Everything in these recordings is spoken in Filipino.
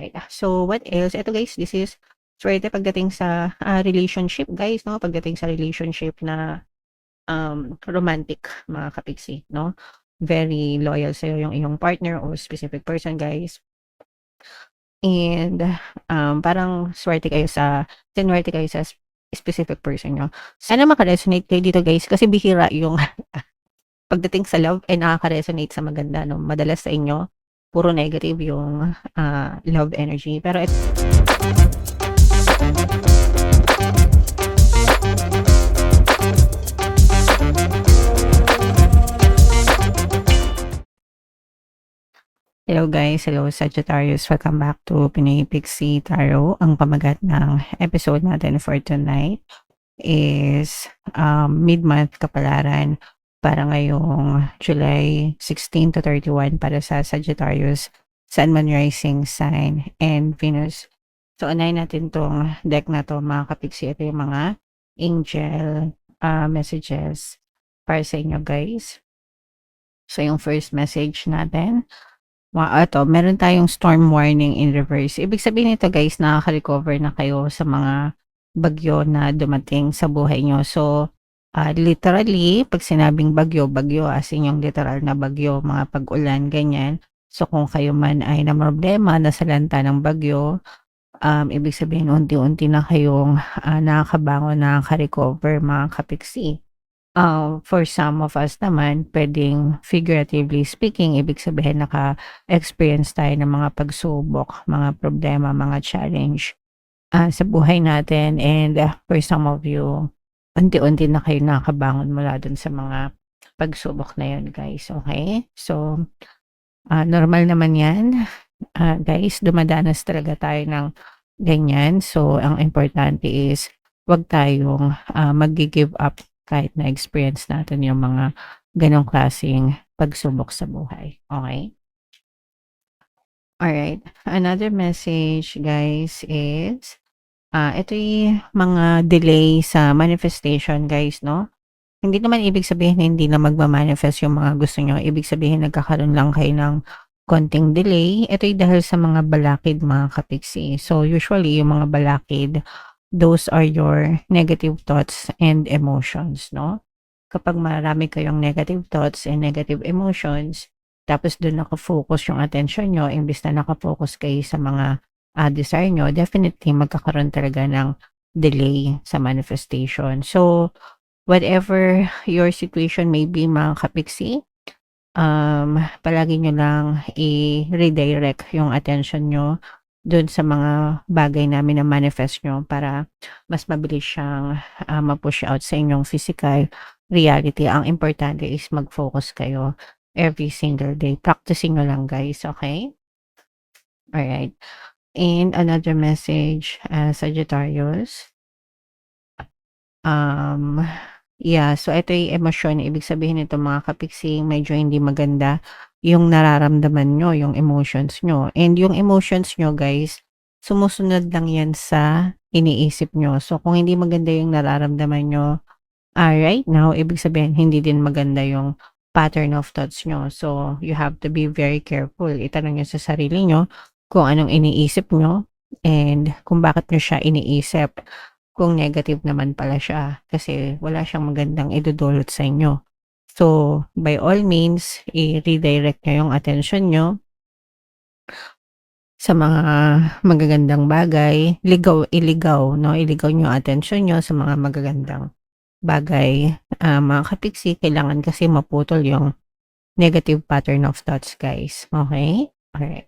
Right. So, what else? Eto guys, this is swerte pagdating sa relationship guys, no? Pagdating sa relationship na romantic mga kapiksi, no? Very loyal sa'yo yung iyong partner or specific person guys. And parang sinuwerte kayo sa specific person nyo. Sana makaresonate kayo dito guys kasi bihira yung pagdating sa love ay nakaka-resonate sa maganda, no? Madalas sa inyo, puro negative yung love energy. Pero hello guys, hello Sagittarius. Welcome back to Pinoy Pixie Tarot. Ang pamagat ng episode natin for tonight is mid-month kapalaran para ngayong July 16 to 31 para sa Sagittarius, Sun, Moon, Rising sign, and Venus. So, unahin natin tong deck na to mga kapiksi. Ito yung mga angel messages para sa inyo guys. So, yung first message natin, meron tayong storm warning in reverse. Ibig sabihin nito guys, nakaka-recover na kayo sa mga bagyo na dumating sa buhay nyo. So, literally, pag sinabing bagyo, as in yung literal na bagyo, mga pag-ulan, ganyan. So, kung kayo man ay na problema, nasalanta ng bagyo, ibig sabihin, unti-unti na kayong nakakabangon, nakaka-recover mga kapiksi. For some of us naman, pwedeng figuratively speaking, ibig sabihin naka-experience tayo ng mga pagsubok, mga problema, mga challenge sa buhay natin. And for some of you, unti-unti na kayo nakabangon mula dun sa mga pagsubok na yun, guys. Okay? So, normal naman yan. Guys, dumadanas talaga tayo ng ganyan. So, ang importante is, wag tayong mag-give up kahit na-experience natin yung mga ganong klaseng pagsubok sa buhay. Okay? Alright. Another message, guys, is ito yung mga delay sa manifestation, guys, no? Hindi naman ibig sabihin na hindi na magma-manifest yung mga gusto nyo. Ibig sabihin nagkakaroon lang kayo ng konting delay. Ito'y dahil sa mga balakid, mga kapiksi. So, usually, yung mga balakid, those are your negative thoughts and emotions, no? Kapag marami kayong negative thoughts and negative emotions, tapos doon nakafocus yung attention nyo, imbis na nakafocus kayo sa mga desire nyo, definitely magkakaroon talaga ng delay sa manifestation. So, whatever your situation may be, mga kapiksi, palagi nyo lang i-redirect yung attention nyo dun sa mga bagay namin na manifest nyo para mas mabilis siyang ma-push out sa inyong physical reality. Ang importante is mag-focus kayo every single day. Practicing nyo lang, guys. Okay? Alright. And another message, Sagittarius. Yeah, so ito yung emosyon. Ibig sabihin nito mga kapiksi, medyo hindi maganda yung nararamdaman nyo, yung emotions nyo. And yung emotions nyo, guys, sumusunod lang yan sa iniisip nyo. So, kung hindi maganda yung nararamdaman nyo right now, ibig sabihin, hindi din maganda yung pattern of thoughts nyo. So, you have to be very careful. Itanong nyo sa sarili nyo kung anong iniisip nyo and kung bakit nyo siya iniisip. Kung negative naman pala siya kasi wala siyang magandang idudulot sa inyo. So, by all means, i-redirect nyo yung attention nyo sa mga magagandang bagay. Iligaw nyo yung attention nyo sa mga magagandang bagay. Mga kapiksi, kailangan kasi maputol yung negative pattern of thoughts, guys. Okay? Alright.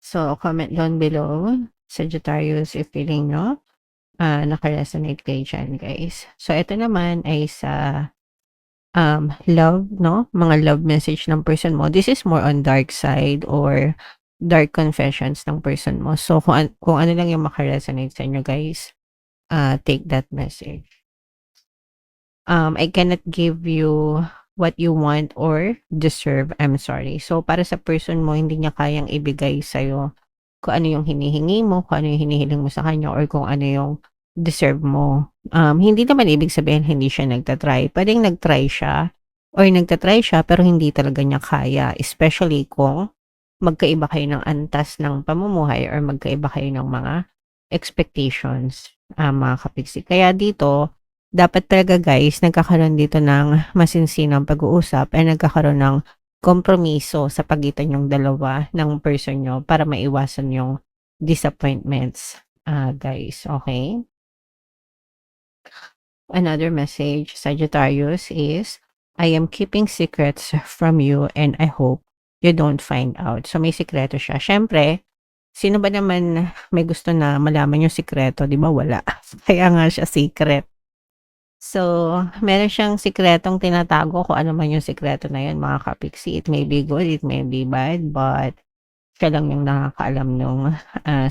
So, comment down below, Sagittarius, if feeling nyo naka-resonate kayo dyan, guys. So, ito naman ay sa love, no? Mga love message ng person mo. This is more on dark side or dark confessions ng person mo. So, kung ano lang yung maka-resonate sa inyo, guys, take that message. I cannot give you what you want or deserve. I'm sorry. So, para sa person mo, hindi niya kayang ibigay sa'yo kung ano yung hinihingi mo, kung ano yung hinihiling mo sa kanya, or kung ano yung deserve mo. Hindi naman ibig sabihin hindi siya nagtatry. Pwedeng nagtry siya or nagtatry siya pero hindi talaga niya kaya. Especially kung magkaiba kayo ng antas ng pamumuhay or magkaiba kayo ng mga expectations, mga kapiksi. Kaya dito, dapat talaga guys, nagkakaroon dito ng masinsinang pag-uusap ay nagkakaroon ng kompromiso sa pagitan yung dalawa ng person nyo para maiwasan yung disappointments, guys. Okay? Another message, Sagittarius, is I am keeping secrets from you and I hope you don't find out. So may sikreto siya. Syempre, sino ba naman may gusto na malaman yung sikreto, 'di ba? Wala. Kaya nga siya secret. So, meron siyang sikretong tinatago kung ano man yung sikreto na yun, mga kapiksi. It may be good, it may be bad, but siya lang yung nakakaalam nung,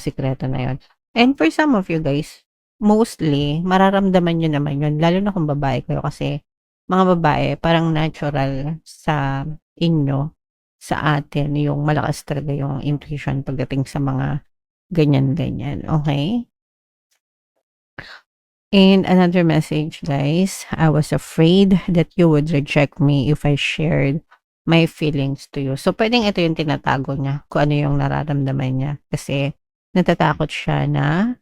sikreto na yun. And for some of you guys, mostly mararamdaman niyo naman yun lalo na kung babae kayo kasi mga babae parang natural sa inyo, sa atin yung malakas talaga yung intuition pagdating sa mga ganyan-ganyan, okay. And another message, guys, I was afraid that you would reject me if I shared my feelings to you. So, pwedeng ito yung tinatago niya, kung ano yung nararamdaman niya. Kasi, natatakot siya na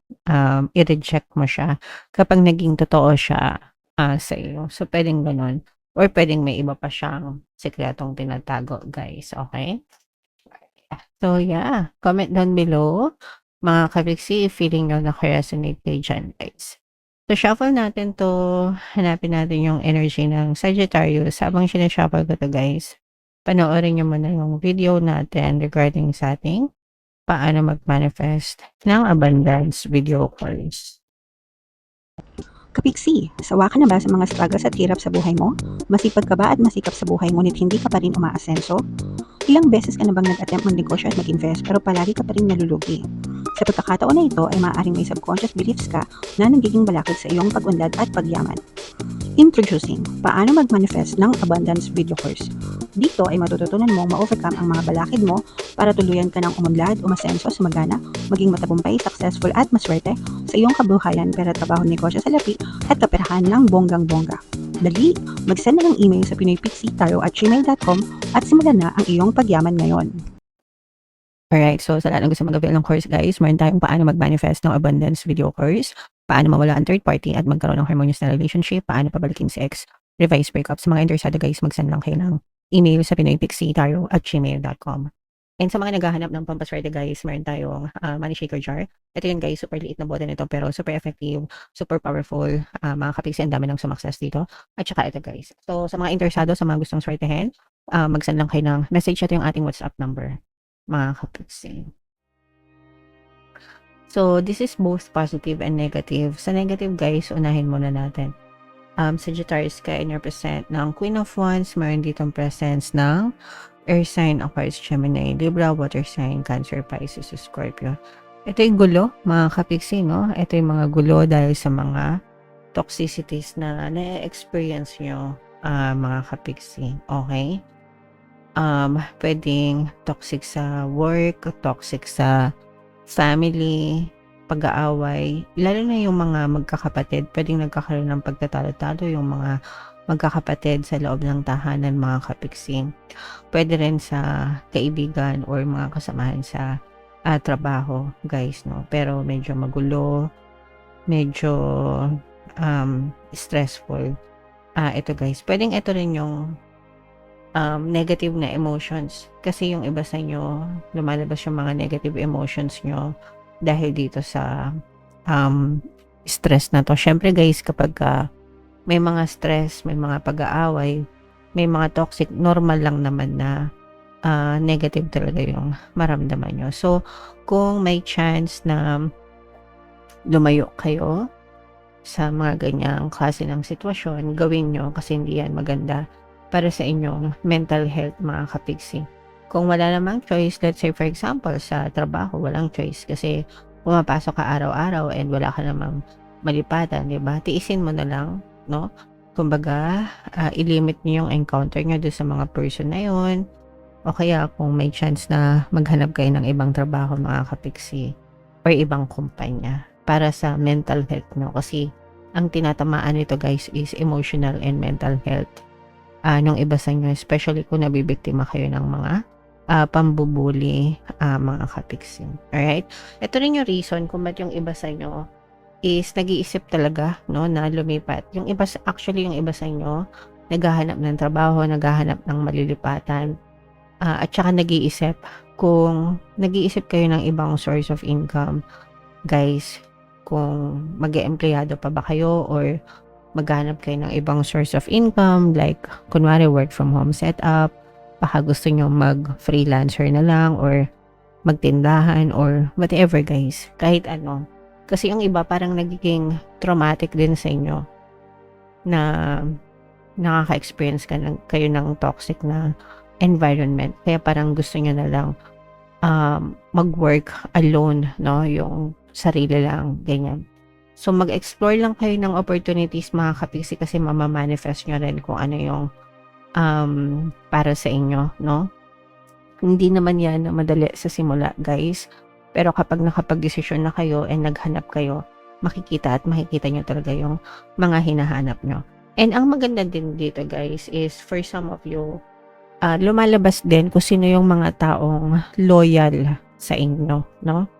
i-reject mo siya kapag naging totoo siya sa iyo. So, pwedeng ganun. Or pwedeng may iba pa siyang sikretong tinatago, guys. Okay? So, yeah. Comment down below, mga kabiksi, if feeling nyo na-resonate kayo dyan, guys. So, shuffle natin 'to, hanapin natin yung energy ng Sagittarius. Habang sina-shuffle ko 'to guys, panoorin niyo muna yung video natin regarding sa ating paano mag-manifest ng abundance video calls. Kapiksi, sawa ka na ba sa mga struggles at hirap sa buhay mo? Masipag ka ba at masikap sa buhay ngunit hindi ka pa rin umaasenso? Ilang beses ka na bang nag-attempt mag-negosyo at mag-invest pero palagi ka pa rin nalulugi? Sa pagkakataon na ito ay maaaring may subconscious beliefs ka na nagiging balakid sa iyong pag-unlad at pagyaman. Introducing, paano mag-manifest ng abundance video course. Dito ay matututunan mong ma-overcome ang mga balakid mo para tuluyan ka ng umunlad, umasenso, sumagana, maging matagumpay, successful at maswerte sa iyong kabuhayan, pera, trabaho, negosyo, salapi at kaperahan ng bonggang-bongga. Dali, mag-send na ng email sa pinoypixie@gmail.com at simulan na ang iyong pagyaman ngayon. Alright, so sa lahat ng gusto mag-avail ng course guys, meron tayong paano mag-manifest ng abundance video course, paano mawala ang third party at magkaroon ng harmonious na relationship, paano pabalikin si ex, revise breakup. Sa mga interesado guys, mag-send lang kayo ng email sa pinoypixie@gmail.com. And sa mga naghahanap ng pampaswerte guys, meron tayong money shaker jar. Ito yun guys, super liit na bote nito pero super effective, super powerful, mga kapiksi, ang dami ng sumakses dito. At saka ito guys. So sa mga interesado, sa mga gustong swertehin, mag-send lang kayo ng message. Ito yung ating WhatsApp number, mga kapiksi. So this is both positive and negative. Sa negative guys, unahin muna natin. Sagittarius ka and represent ng Queen of Wands, meron ditong presence ng Air sign, Aquarius, Gemini, Libra, Water sign, Cancer, Pisces, Scorpio. Ito yung gulo, mga kapiksi, no? Ito yung mga gulo dahil sa mga toxicities na na-experience nyo, mga kapiksi. Okay? Pwedeng toxic sa work, toxic sa family, pag-aaway, lalo na yung mga magkakapatid, pwedeng nagkakaroon ng pagtatalo-talo yung mga magkakapatid sa loob ng tahanan, mga kapiksi. Pwede rin sa kaibigan or mga kasamahan sa trabaho, guys, no? Pero medyo magulo, medyo stressful. Ito guys, pwedeng ito rin yung negative na emotions. Kasi yung iba sa inyo, lumalabas yung mga negative emotions nyo dahil dito sa stress na to. Syempre guys, kapag may mga stress, may mga pag-aaway, may mga toxic, normal lang naman na negative talaga yung maramdaman nyo. So, kung may chance na lumayo kayo sa mga ganyang klase ng sitwasyon, gawin nyo kasi hindi yan maganda para sa inyong mental health, mga kapiksi. Kung wala namang choice, let's say for example, sa trabaho, walang choice kasi pumapasok ka araw-araw and wala ka namang malipatan, di ba? Tiisin mo na lang, no? Kumbaga, i-limit niyo yung encounter nyo doon sa mga person na yun. O kaya kung may chance na maghanap kayo ng ibang trabaho, mga kapiksi, or ibang kumpanya para sa mental health nyo. Kasi ang tinatamaan nito guys is emotional and mental health nung iba sa inyo, especially kung nabibiktima kayo ng mga pambubuli, mga kapiksi. Alright? Ito rin yung reason kung ba't yung iba sa inyo is nag-iisip talaga, no, na lumipat. Yung iba, actually, yung iba sa inyo, naghahanap ng trabaho, naghahanap ng malilipatan, at saka nag-iisip kayo ng ibang source of income, guys, kung mag-eempleyado pa ba kayo or maghanap kayo ng ibang source of income, like, kunwari, work from home setup, baka gusto nyo mag-freelancer na lang or magtindahan or whatever, guys. Kahit ano. Kasi yung iba parang nagiging traumatic din sa inyo na nakaka-experience kayo ng toxic na environment. Kaya parang gusto nyo na lang mag-work alone, no? Yung sarili lang, ganyan. So, mag-explore lang kayo ng opportunities, mga kapiksi, kasi mamamanifest nyo rin kung ano yung para sa inyo, no? Hindi naman yan madali sa simula, guys. Pero kapag nakapag-desisyon na kayo and naghanap kayo, makikita nyo talaga yung mga hinahanap nyo. And ang maganda din dito, guys, is for some of you, lumalabas din kung sino yung mga taong loyal sa inyo, no?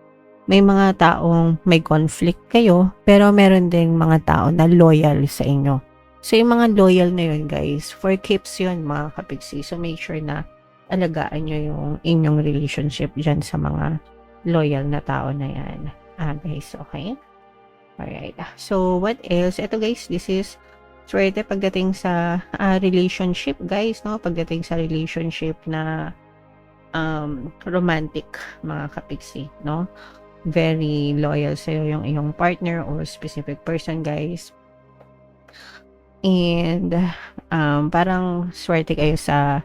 May mga taong may conflict kayo, pero meron ding mga tao na loyal sa inyo. So, yung mga loyal na yun, guys, for keeps yun, mga kapiksi. So, make sure na alagaan nyo yung inyong relationship dyan sa mga loyal na tao na yan. Guys, okay? Alright. So, what else? Ito, guys, this is swerte pagdating sa relationship, guys, no? Pagdating sa relationship na romantic, mga kapiksi, no? Very loyal sa'yo yung iyong partner or specific person, guys. And parang sinwerte kayo sa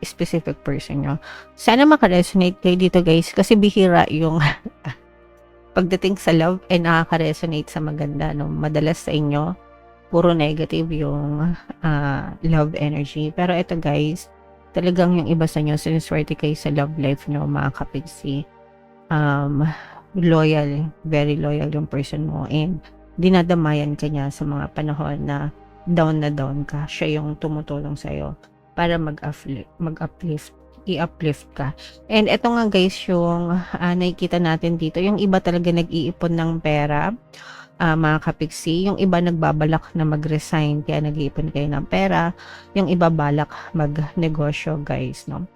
specific person nyo. Sana makaresonate kayo dito, guys, kasi bihira yung pagdating sa love ay nakaka-resonate sa maganda, no? Madalas sa inyo puro negative yung love energy. Pero ito, guys, talagang yung iba sa inyo siniswerte kayo sa love life nyo, mga kapiksi. Loyal, very loyal yung person mo, and dinadamayan ka niya sa mga panahon na down ka. Siya yung tumutulong sa'yo para i-uplift ka. And eto nga, guys, yung nakikita natin dito, yung iba talaga nag-iipon ng pera, mga kapiksi. Yung iba nagbabalak na mag-resign, kaya nag-iipon kayo ng pera. Yung iba balak mag-negosyo, guys, no?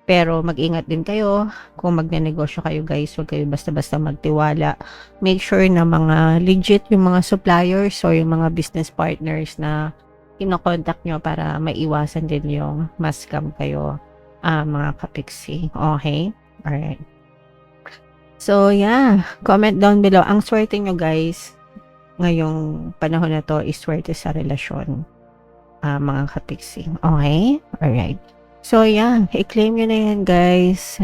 Pero mag-ingat din kayo kung magne-negosyo kayo, guys. Huwag kayo basta-basta magtiwala. Make sure na mga legit yung mga suppliers or yung mga business partners na kinokontak nyo para maiwasan din yung ma-scam kayo, mga kapiksi. Okay? Alright. So, yeah. Comment down below. Ang swerte nyo, guys, ngayong panahon na to is swerte sa relasyon, mga kapiksi. Okay? Alright. So, yeah, i-claim nyo na yan, guys.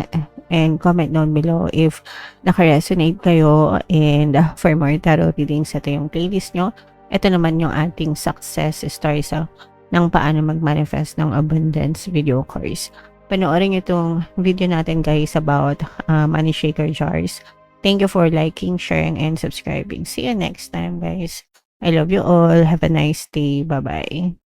And comment down below if naka-resonate kayo. And for more tarot readings, ito yung playlist nyo. Ito naman yung ating success stories ng paano mag-manifest ng abundance video course. Panoorin nyo itong video natin, guys, about money shaker jars. Thank you for liking, sharing, and subscribing. See you next time, guys. I love you all. Have a nice day. Bye-bye.